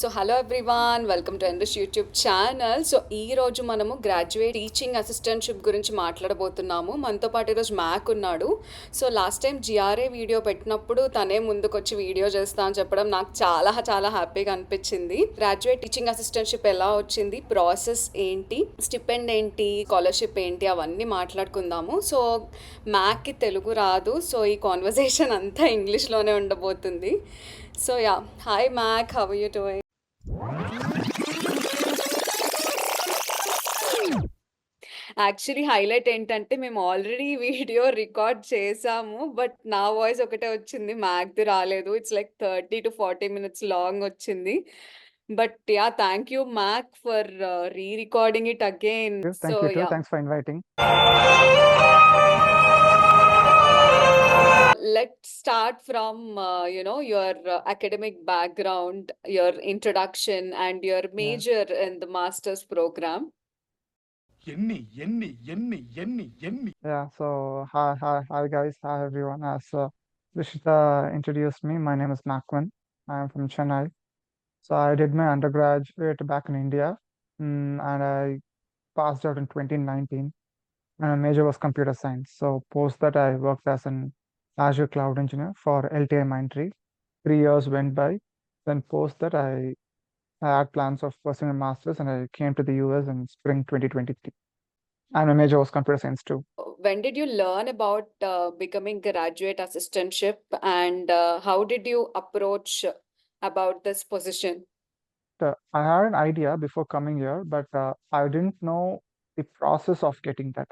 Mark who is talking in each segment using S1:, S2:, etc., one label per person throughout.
S1: So hello everyone, welcome to Endrish YouTube channel. So ఈ రోజు మనము గ్రాడ్యుయేట్ టీచింగ్ అసిస్టెంట్షిప్ గురించి మాట్లాడబోతున్నాము. మనతో పాటు ఈరోజు మ్యాక్ ఉన్నాడు. So last time GRA video పెట్టినప్పుడు తనే ముందుకొచ్చి వీడియో చేస్తా అని చెప్పడం నాకు చాలా చాలా హ్యాపీగా అనిపించింది. గ్రాడ్యుయేట్ టీచింగ్ అసిస్టెంట్షిప్ ఎలా వచ్చింది, ప్రాసెస్ ఏంటి, స్టిపెండ్ ఏంటి, స్కాలర్షిప్ ఏంటి, అవన్నీ మాట్లాడుకుందాము. సో మ్యాక్కి తెలుగు రాదు, సో ఈ కాన్వర్జేషన్ అంతా ఇంగ్లీష్లోనే ఉండబోతుంది. So ya, hi Mac, how are you doing? Actually highlight ఏంటంటే మేము ఆల్రెడీ వీడియో రికార్డ్ చేసాము. బట్ నా వాయిస్ ఒకటే వచ్చింది, మ్యాక్‌ది రాలేదు. ఇట్స్ లైక్ 30-40 మినిట్స్ లాంగ్ వచ్చింది. But yeah! Thank you Mac for recording it again. So
S2: Thank you too.
S1: Yeah!
S2: Thanks for inviting.
S1: Let's start from your academic background, your introduction and your
S2: Yeah.
S1: major in the master's program.
S2: Yeah. So hi guys. Hi everyone. As Rishhh introduced me, my name is Makwan. I am from Chennai. So I did my undergraduate back in India, and I passed out in 2019. And my major was computer science. So post that I worked as an Azure cloud engineer for LTI Mindtree. 3 years went by. Then post that I had plans of pursuing a master's, and I came to the US in spring 2023. And my major was computer science too.
S1: When did you learn about becoming graduate assistantship, and how did you approach about this position?
S2: I had an idea before coming here, but I didn't know the process of getting that.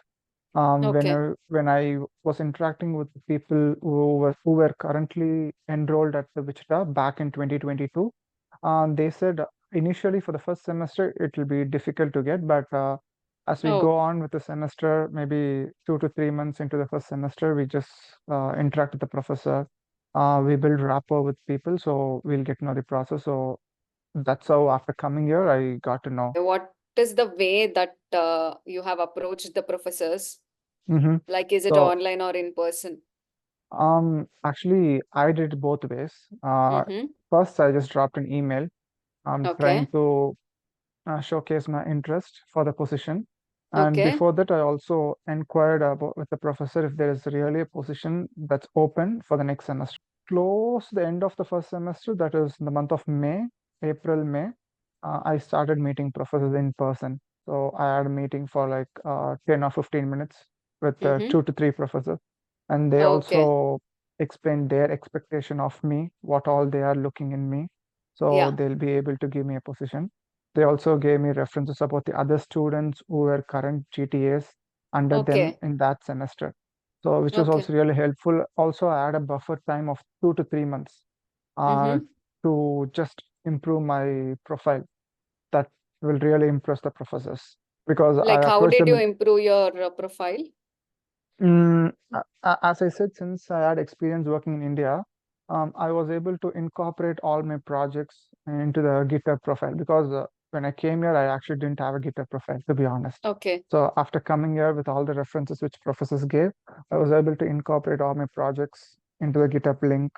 S1: Okay.
S2: When I was interacting with the people who were currently enrolled at the Wichita back in 2022, they said initially for the first semester it will be difficult to get, but as we go
S1: Oh,
S2: on with the semester, maybe 2 to 3 months into the first semester, we just interact with the professor. We build rapport with people, so we'll get to know the process. So that's how after coming here, I got to know.
S1: what is the way that you have approached the professors?
S2: hmm
S1: Like, is it
S2: So
S1: online or in person?
S2: actually, I did both ways.
S1: Mm-hmm.
S2: First, I just dropped an email. I'm trying
S1: Okay.
S2: to showcase my interest for the position. And
S1: Okay.
S2: before that, I also inquired about with the professor if there is really a position that's open for the next semester. Close to the end of the first semester, that is in the month of May, April, May, I started meeting professors in person. So I had a meeting for like 10 or 15 minutes with
S1: Mm-hmm.
S2: 2 to 3 professors. And they
S1: Okay.
S2: also explained their expectation of me, what all they are looking in me. So
S1: Yeah.
S2: they'll be able to give me a position. They also gave me references about the other students who were current GTAs under them
S1: Okay.
S2: in that semester. So which was
S1: Okay.
S2: also really helpful. Also, I had a buffer time of 2 to 3 months uh,
S1: Mm-hmm.
S2: to just improve my profile. That will really impress the professors because I
S1: Like, how
S2: approached
S1: did you
S2: them.
S1: improve your profile?
S2: As I said, since I had experience working in India, I was able to incorporate all my projects into the GitHub profile because when I came here, I actually didn't have a GitHub profile, to be honest.
S1: Okay.
S2: So after coming here with all the references which professors gave, I was able to incorporate all my projects into the GitHub link.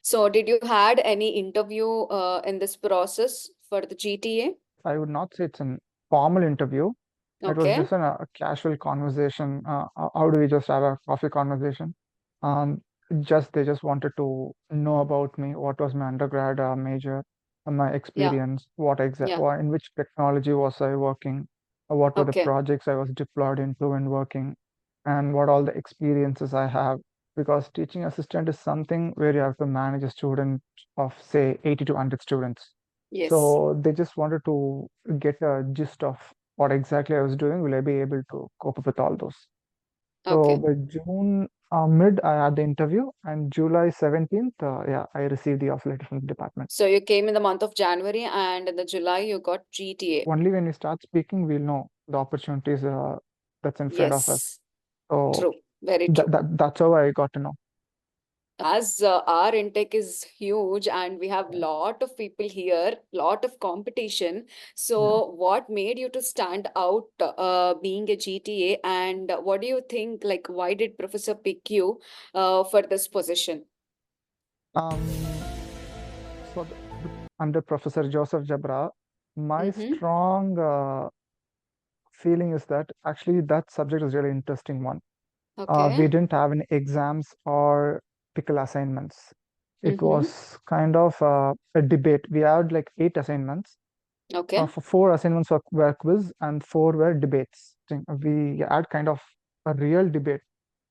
S1: So, did you had any interview in this process for the GTA?
S2: I would not say it's a formal interview. It was
S1: Okay.
S2: just a casual conversation. How do we just have a coffee conversation? Um, just they just wanted to know about me, what was my undergrad major, my
S1: Yeah.
S2: experience,
S1: Yeah.
S2: in which technology was I working, what were the
S1: Okay.
S2: projects I was deployed into and working, and what all the experiences I have. Because teaching assistant is something where you have to manage a student of say 80 to 100 students.
S1: Yes.
S2: So they just wanted to get a gist of what exactly I was doing. Will I be able to cope up with all those? So
S1: Okay.
S2: by June mid, I had the interview, and July 17th, yeah, I received the offer letter from the department.
S1: So you came in the month of January, and in the July you got GTA.
S2: Only when we start speaking, we'll know the opportunities that's in front of us.
S1: Yes.
S2: So
S1: True. Very
S2: that,
S1: true.
S2: that that's how I got to know.
S1: As our intake is huge and we have
S2: Yeah.
S1: lot of people here, lot of competition.
S2: Yeah.
S1: So what made you to stand out being a GTA, and what do you think, like, why did professor pick you for this position?
S2: Um, so under Professor Joseph Jabra, my
S1: Mm-hmm.
S2: strong feeling is that actually that subject is really interesting one.
S1: Okay.
S2: We didn't have any exams or typical assignments. It
S1: Mm-hmm.
S2: was kind of a debate. We had like 8 assignments.
S1: Okay.
S2: For 4 assignments were quiz and 4 were debates. We had kind of a real debate.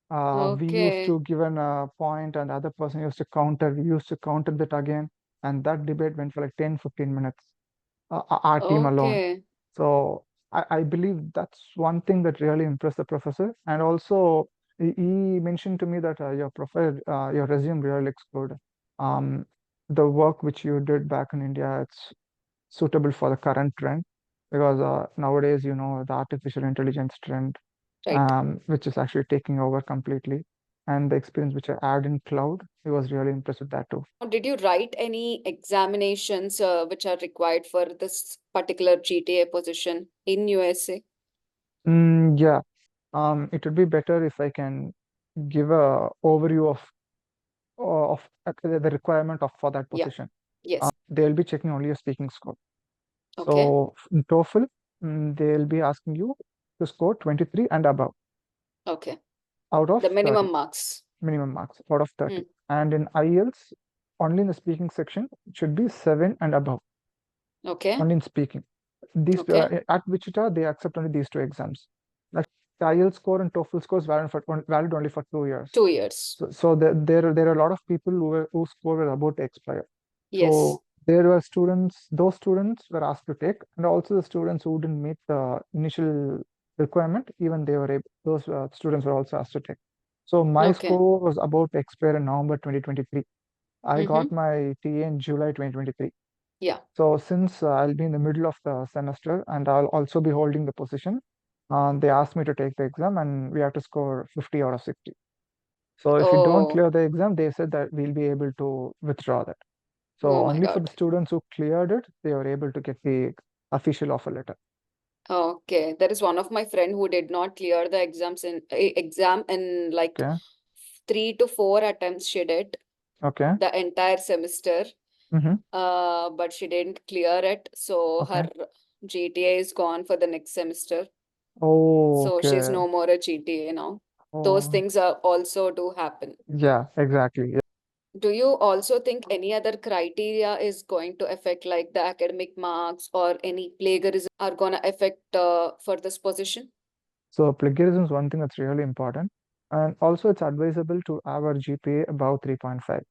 S2: We used
S1: Okay.
S2: to given a point and the other person used to counter. We used to counter that again. And that debate went for like 10, 15 minutes, our team alone.
S1: Okay.
S2: So I believe that's one thing that really impressed the professor. And also, he mentioned to me that your profile, your resume really looks good. Um, the work which you did back in India, it's suitable for the current trend because nowadays, the artificial intelligence trend,
S1: Right.
S2: which is actually taking over completely. And the experience which I had in cloud, he was really impressed with that too.
S1: Did you write any examinations which are required for this particular GTA position in USA?
S2: Yeah, it would be better if I can give a overview of the requirement of for that
S1: Yeah.
S2: position.
S1: Yes.
S2: They'll be checking only your speaking score.
S1: Okay.
S2: So in TOEFL, they'll be asking you to score 23 and above
S1: Okay.
S2: out of
S1: The minimum
S2: 30,
S1: marks.
S2: minimum marks out of
S1: Hmm.
S2: 30. And in IELTS, only in the speaking section, it should be 7 and above,
S1: Okay.
S2: only in speaking. These
S1: Okay.
S2: at Wichita, they accept only these 2 exams. Like the IELTS score and TOEFL scores valid only for 2 years.
S1: 2 years.
S2: So there are a lot of people whose score were about to expire.
S1: Yes.
S2: So there were students, those students were asked to take, and also the students who didn't meet the initial requirement, even they were able, those students were also asked to take. So my
S1: Okay.
S2: score was about to expire in November 2023. I got
S1: Mm-hmm.
S2: my TA in July 2023.
S1: Yeah.
S2: So since I'll be in the middle of the semester and I'll also be holding the position, they asked me to take the exam and we have to score 50 out of 60. So if you don't
S1: Oh,
S2: clear the exam, they said that we'll be able to withdraw that. So
S1: oh my
S2: only for the
S1: God.
S2: students who cleared it, they were able to get the official offer letter.
S1: Okay. There is one of my friend who did not clear the exam in like
S2: Okay.
S1: 3 to 4 attempts she did
S2: Okay.
S1: the entire semester.
S2: Mm-hmm.
S1: But she didn't clear it, so
S2: Okay.
S1: her GTA is gone for the next semester.
S2: Oh,
S1: So she's
S2: okay.
S1: no more a GTA now. Those
S2: Oh,
S1: things are also do happen.
S2: yeah, exactly. Yeah.
S1: Do you also think any other criteria is going to affect like the academic marks or any plagiarism are gonna affect for this position?
S2: So plagiarism is one thing that's really important. And also it's advisable to have a GPA above 3.5.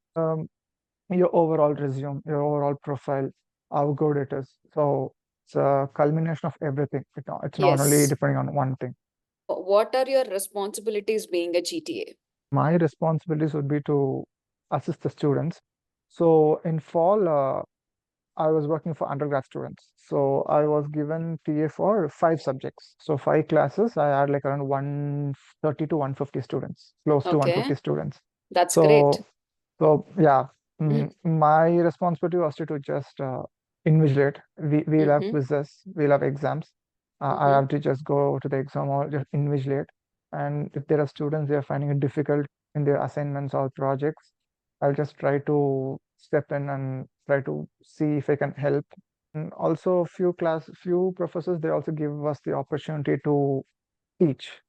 S2: Your overall resume, your overall profile, how good it is. So it's a culmination of everything. It's not only
S1: Yes.
S2: depending on one thing.
S1: What are your responsibilities being a GTA?
S2: My responsibilities would be to assist the students. So in fall, I was working for undergrad students. So I was given TA for 5 subjects. So 5 classes, I had like around 130 to 150 students, close to
S1: Okay,
S2: 150 students.
S1: that's great.
S2: So yeah,
S1: Mm-hmm.
S2: my responsibility was to just invigilate. We'll have
S1: Mm-hmm.
S2: quizzes, we'll have exams. I
S1: Mm-hmm.
S2: have to just go to the exam or just invigilate. And if there are students they are finding it difficult in their assignments or projects, I'll just try to step in and try to see if I can help. And also, few professors they also give us the opportunity to teach.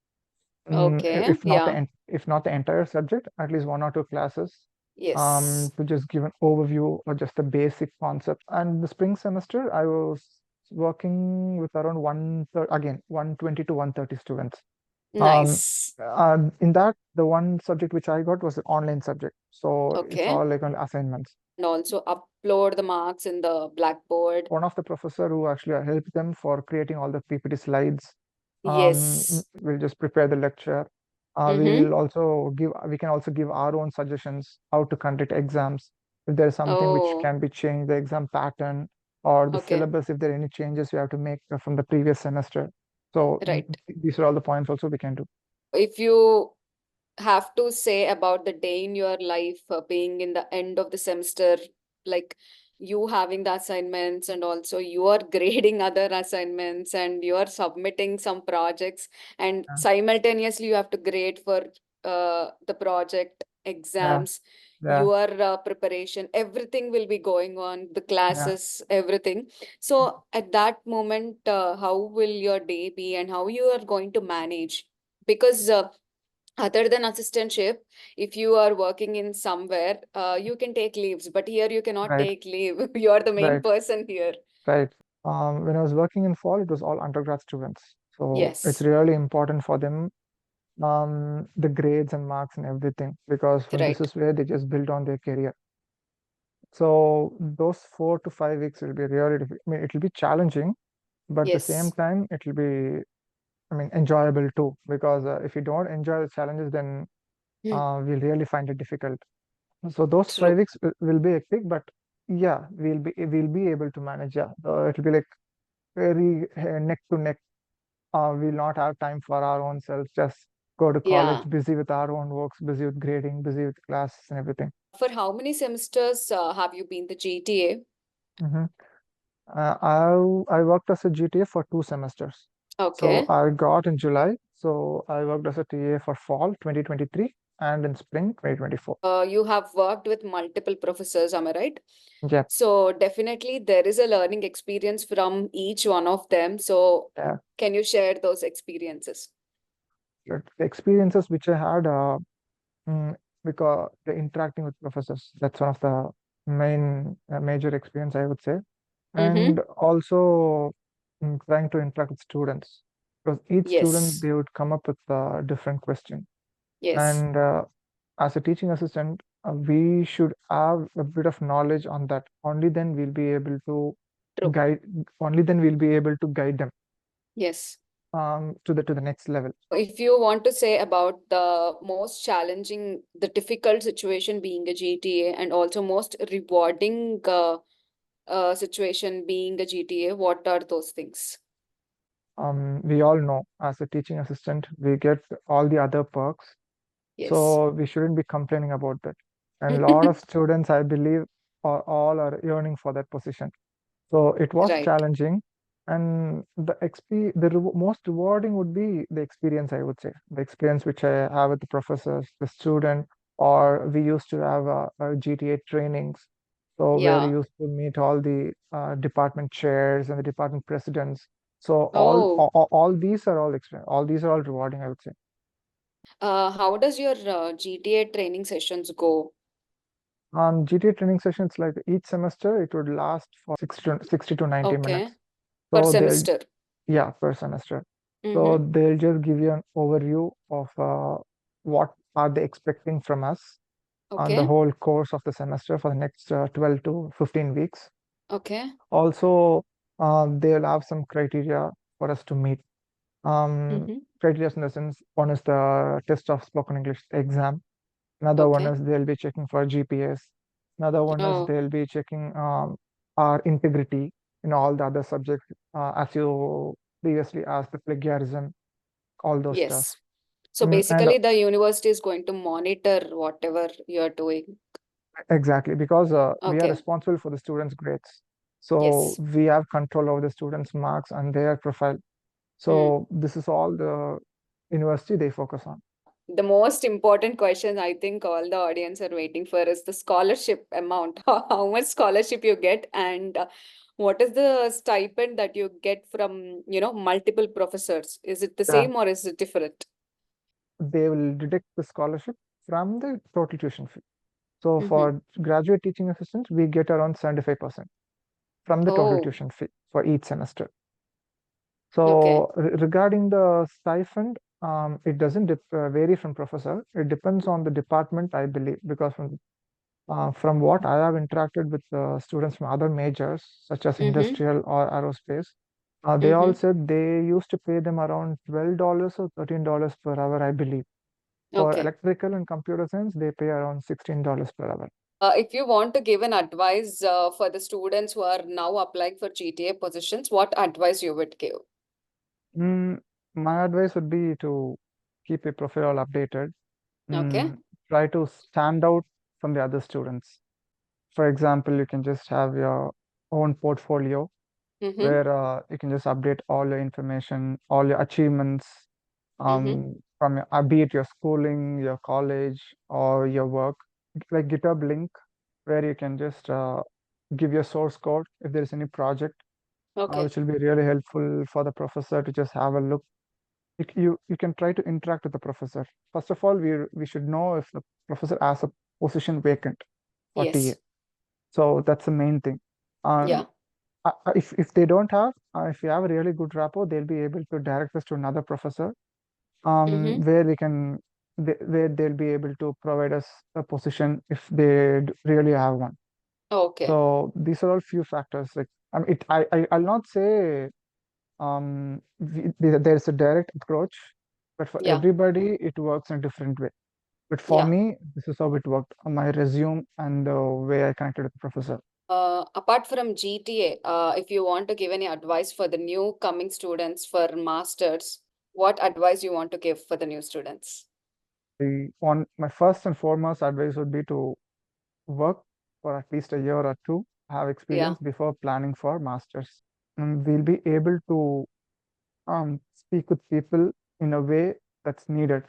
S1: Okay, yeah.
S2: If not the entire subject, at least 1 or 2 classes,
S1: Yes.
S2: to just give an overview or just the basic concept. And the spring semester, I was working with around 120 to 130 students. Um,
S1: Nice.
S2: in that, the one subject which I got was an online subject, so it's
S1: Okay.
S2: all like on assignments.
S1: And also upload the marks in the Blackboard.
S2: One of the professor who actually helped them for creating all the PPT slides.
S1: Yes.
S2: We'll just prepare the lecture.
S1: Mm-hmm.
S2: We can also give our own suggestions how to conduct exams. If there is something which
S1: Oh,
S2: can be changed, the exam pattern or the
S1: okay.
S2: syllabus, if there are any changes we have to make from the previous semester. So
S1: Right.
S2: these are all the points also we can do.
S1: If you have to say about the day in your life being in the end of the semester, like you having the assignments and also you are grading other assignments and you are submitting some projects and
S2: Yeah.
S1: simultaneously you have to grade for the project.
S2: Yeah,
S1: exams,
S2: yeah,
S1: your preparation, everything will be going on, the
S2: yeah,
S1: classes, everything. So at that moment, how will your day be and how you are going to manage? Because other than assistantship, if you are working in somewhere, you can take leaves, but here you cannot
S2: right,
S1: take leave. You are the main
S2: right,
S1: person here.
S2: right. When I was working in fall, it was all undergrad students. So it's
S1: Yes,
S2: really important for them, the grades and marks and everything, because from this
S1: right.
S2: is where they just build on their career. So those 4 to 5 weeks will be really, I mean, it will be challenging, but at the same
S1: Yes.
S2: time, it will be, I mean, enjoyable too, because if you don't enjoy the challenges, then
S1: Hmm.
S2: we'll really find it difficult. So those five
S1: True.
S2: weeks will be hectic, but yeah, we'll be able to manage. Yeah, it'll be like very neck to neck. We'll not have time for our own selves. Just go to college,
S1: Yeah.
S2: busy with our own works, busy with grading, busy with classes and everything.
S1: For how many semesters have you been the GTA?
S2: Hmm. I worked as a GTA for 2 semesters. So
S1: Okay.
S2: I got in July. So I worked as a TA for fall 2023 and in spring 2024.
S1: You have worked with multiple professors, am I right?
S2: Yeah,
S1: So definitely there is a learning experience from each one of them. So
S2: yeah.
S1: can you share those experiences?
S2: But the experiences which I had, mm, because the interacting with professors, that's one of the main major experience I would say.
S1: Mm-hmm.
S2: And also trying to interact with students, because each student
S1: Yes.
S2: they would come up with a different question.
S1: Yes.
S2: And as a teaching assistant, we should have a bit of knowledge on that. Only then we'll be able to
S1: True.
S2: guide. Only then we'll be able to guide them
S1: Yes.
S2: to the next level.
S1: If you want to say about the most challenging, the difficult situation being a GTA and also most rewarding situation being a GTA, what are those things?
S2: We all know as a teaching assistant, we get all the other perks,
S1: Yes.
S2: so we shouldn't be complaining about that. And a lot of students, I believe, are all are yearning for that position. So it was
S1: Right.
S2: challenging, and the most rewarding would be the experience, I would say, the experience which I have with the professors, the student, or we used to have GTA trainings. So where we
S1: Yeah.
S2: used to meet all the department chairs and the department presidents. So
S1: Oh,
S2: all these are all experience. All these are all rewarding, I would say.
S1: how does your GTA training sessions go?
S2: GTA training sessions, like each semester, it would last for 60 to 90
S1: Okay.
S2: minutes.
S1: Per
S2: So they'll
S1: semester.
S2: Yeah, per semester. So
S1: Mm-hmm.
S2: they'll just give you an overview of what are they expecting from us on the
S1: Okay.
S2: whole course of the semester for the next 12 to 15 weeks.
S1: Okay.
S2: Also, they'll have some criteria for us to meet. Um,
S1: Mm-hmm.
S2: Criteria in the sense, one is the test of spoken English exam. Another one
S1: Okay.
S2: is they'll be checking for GPS. Another one is
S1: Oh,
S2: they'll be checking our integrity in all the other subjects, as you previously asked, the plagiarism, all those stuff.
S1: yes. So
S2: And
S1: basically, the university is going to monitor whatever you're doing.
S2: exactly, because we are
S1: Okay.
S2: responsible for the students' grades. So
S1: Yes.
S2: we have control over the students' marks and their profile.
S1: Hmm.
S2: So this is all the university they focus on.
S1: The most important question I think all the audience are waiting for is the scholarship amount. How much scholarship you get and what is the stipend that you get from, multiple professors? Is it the
S2: Yeah,
S1: same or is it different?
S2: they will deduct the scholarship from the total tuition fee. So
S1: Mm-hmm.
S2: for graduate teaching assistants, we get around 75% from the total
S1: Oh,
S2: tuition fee for each semester.
S1: okay.
S2: So regarding the stipend, it doesn't vary from professor. It depends on the department, I believe, because from what I have interacted with students from other majors, such as
S1: Mm-hmm.
S2: industrial or aerospace, they all
S1: Mm-hmm.
S2: said they used to pay them around $12 or $13 per hour, I believe. For
S1: Okay.
S2: electrical and computer science, they pay around $16 per hour.
S1: If you want to give an advice for the students who are now applying for GTA positions, what advice you would give?
S2: Mm, my advice would be to keep your profile updated.
S1: Okay.
S2: Mm, Try to stand out from the other students. For example, you can just have your own portfolio
S1: Mm-hmm.
S2: where you can just update all your information, all your achievements,
S1: Mm-hmm.
S2: from be it your schooling, your college, or your work, like GitHub link where you can just give your source code if there is any project,
S1: Okay.
S2: which will be really helpful for the professor to just have a look. You can try to interact with the professor. First of all, we should know if the professor has a position vacant for TA.
S1: Yes.
S2: So that's the main thing.
S1: Yeah.
S2: Um, if they don't have, if you have a really good rapport, they'll be able to direct us to another professor,
S1: Mm-hmm.
S2: where where they'll be able to provide us a position if they really have one.
S1: Okay.
S2: So these are all few factors. Like I'll not say there's a direct approach, but for
S1: Yeah.
S2: everybody it works in a different way. But for
S1: Yeah.
S2: me, this is how it worked on my resume and the way I connected with the professor.
S1: Apart from GTA, if you want to give any advice for the new coming students for masters, what advice you want to give for the new students?
S2: My first and foremost advice would be to work for at least a year or two, have
S1: Yeah.
S2: experience before planning for masters. And we'll be able to speak with people in a way that's needed.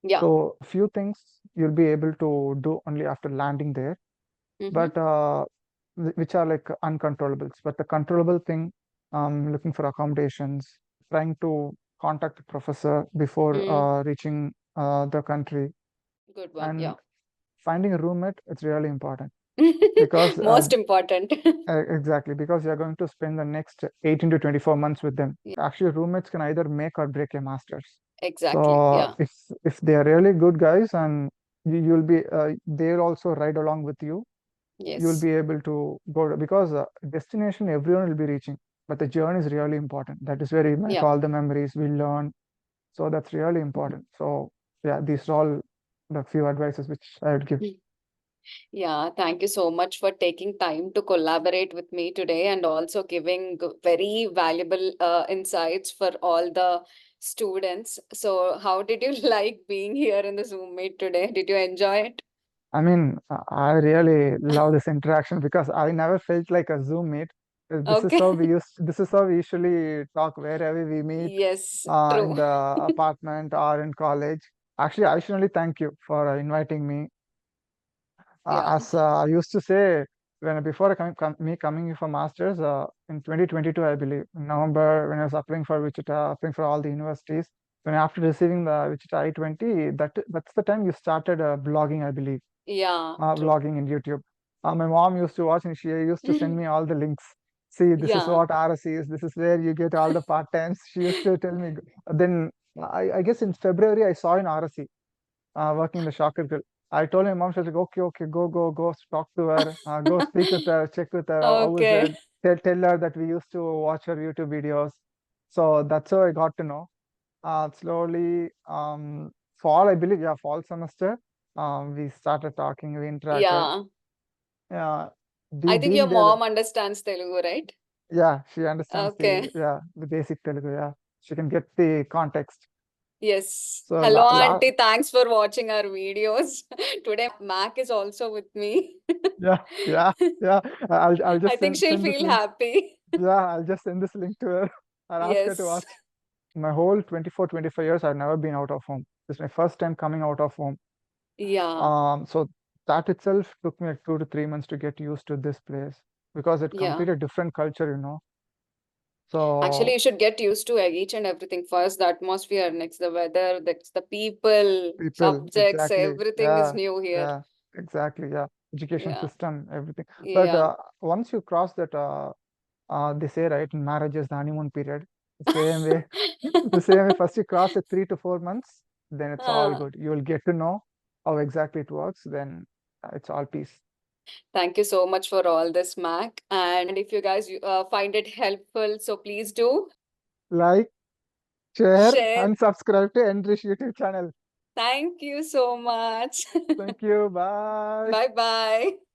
S1: Yeah.
S2: So, a few things you'll be able to do only after landing there,
S1: Mm-hmm.
S2: but which are like uncontrollables. But the controllable thing, looking for accommodations, trying to contact the professor before
S1: Mm.
S2: reaching the country,
S1: Good one.
S2: and
S1: Yeah.
S2: finding a roommate, it's really important because
S1: Most important.
S2: exactly, because you're going to spend the next 18 to 24 months with them.
S1: Yeah,
S2: Actually, roommates can either make or break a master's.
S1: exactly.
S2: So
S1: Yeah.
S2: if they are really good guys and you'll be they'll also ride along with you, you'll
S1: Yes.
S2: be able to go because destination everyone will be reaching, but the journey is really important. That is where we make
S1: Yeah.
S2: all the memories we learn. So that's really important. So yeah, these are all the few advices which I would give.
S1: Yeah, thank you so much for taking time to collaborate with me today and also giving very valuable insights for all the students. So, how did you like being here in the Zoom meet today? Did you enjoy it?
S2: I mean, I really love this interaction because I never felt like a Zoom meet.
S1: Okay.
S2: This is how we usually talk wherever we meet,
S1: Yes,
S2: in
S1: true.
S2: the apartment or in college. Actually, I should only thank you for inviting me.
S1: Yeah.
S2: As I used to say, when before me coming here for masters in 2022, I believe in November when I was applying for Wichita, applying for all the universities. When after receiving the Wichita I-20, that's the time you started blogging, I believe,
S1: Yeah, true.
S2: vlogging in YouTube. My mom used to watch and she used to send me all the links. See, this is
S1: Yeah.
S2: what RSC is. This is where you get all the part times. She used to tell me. Then I guess in February I saw in RSC working in the shocker grill. I told my mom, she was like, okay, okay, go talk to her, go speak with her, check with her, how was it?
S1: Okay.
S2: Tell her that we used to watch her YouTube videos. So that's how I got to know. Slowly, fall, I believe, yeah, fall semester, we started talking, we interacted.
S1: Yeah.
S2: Yeah,
S1: I think your
S2: being there,
S1: mom understands Telugu, right?
S2: yeah, she understands
S1: Okay.
S2: the basic Telugu, yeah. She can get the context.
S1: Yes.
S2: So
S1: Hello, auntie. Thanks for watching our videos. Today, Mac is also with me.
S2: yeah, yeah, yeah. I'll
S1: I
S2: just
S1: think she'll
S2: send this
S1: feel
S2: link.
S1: happy.
S2: Yeah, I'll just send this link to her. I'll ask her to
S1: Yes.
S2: watch. My whole 25 years, I've never been out of home. This is my first time coming out of home.
S1: Yeah.
S2: So that itself took me like 2 to 3 months to get used to this place because it
S1: Yeah.
S2: completely different culture, you know.
S1: Actually,
S2: So
S1: you should get used to each and everything. First, the atmosphere, next, the weather, next, the people,
S2: people,
S1: subjects,
S2: exactly.
S1: everything is
S2: Yeah,
S1: new here.
S2: yeah, exactly. Yeah, education
S1: Yeah.
S2: system, everything. But
S1: Yeah.
S2: once you cross that, they say right, marriage is the honeymoon period. The same way, the same way. First you cross the 3 to 4 months, then it's all
S1: Ah,
S2: good. You will get to know how exactly it works. Then it's all peace.
S1: thank you so much for all this, Mac. And if you guys find it helpful, so please do
S2: Like, share,
S1: share.
S2: and subscribe to Enrich YouTube channel.
S1: Thank you so much.
S2: Thank you. Bye.
S1: Bye bye.